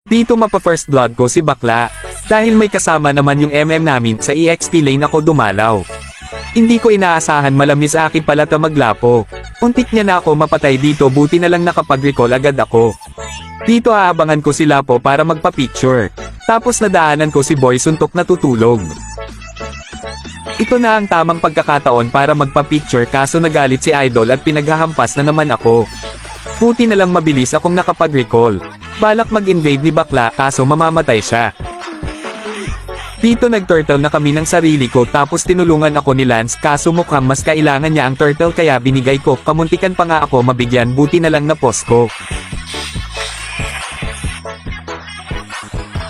Dito mapa-first blood ko si bakla. Dahil may kasama naman yung MM namin sa EXP lane ako dumalaw. Hindi ko inaasahan malamis akin pala ta maglapo. Untik niya na ako mapatay dito, buti na lang nakapag-recall agad ako. Dito aabangan ko si Lapo para magpa-picture. Tapos nadaanan ko si Boy suntok na tutulog. Ito na ang tamang pagkakataon para magpa-picture kaso nagalit si Idol at pinaghahampas na naman ako. Buti na lang mabilis akong nakapag-recall. Balak mag-invade ni bakla kaso mamamatay siya. Dito nag-turtle na kami ng sarili ko tapos tinulungan ako ni Lance kaso mukhang mas kailangan niya ang turtle kaya binigay ko, kamuntikan pa nga ako mabigyan, buti na lang na post ko.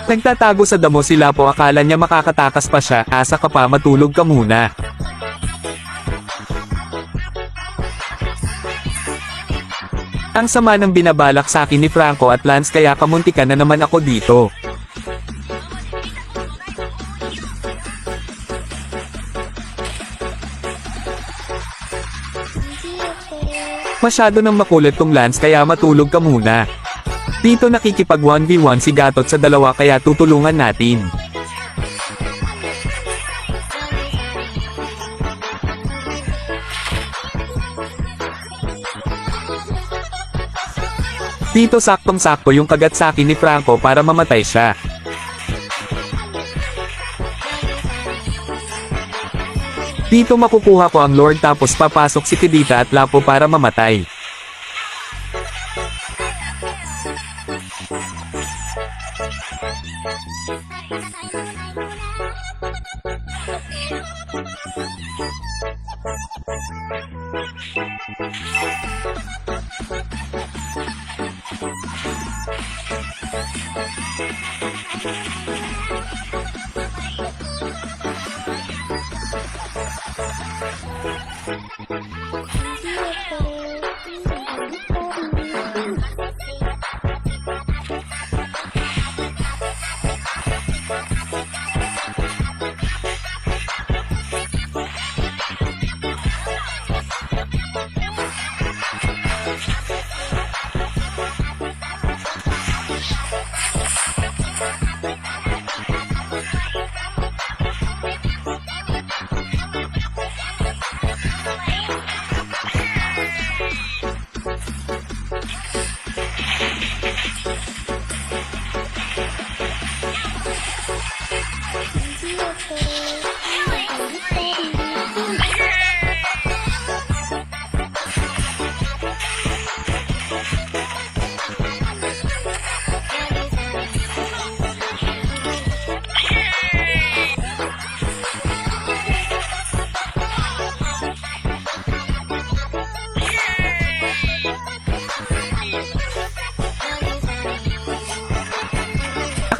Nagtatago sa damo si Lapo, akala niya makakatakas pa siya, asa ka pa, matulog ka muna. Ang sama ng binabalak sa akin ni Franco at Lance kaya kamuntikan na naman ako dito. Masyado nang makulit tong Lance kaya matulog ka muna. Dito nakikipag 1v1 si Gatot sa dalawa kaya tutulungan natin. Dito saktong-sakto yung kagat sa akin ni Franco para mamatay siya. Dito makukuha ko ang Lord tapos papasok si Tidita at Lapo para mamatay.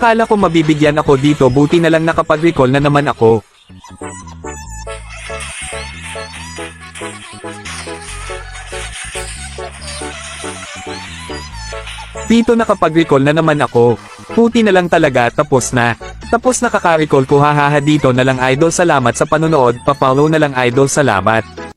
Akala ko mabibigyan ako dito, buti na lang nakapag-recall na naman ako. Dito nakapag-recall na naman ako. Buti na lang talaga, tapos na. Tapos nakaka-recall ko, hahaha, dito na lang Idol, salamat sa panonood, pa-follow na lang Idol, salamat.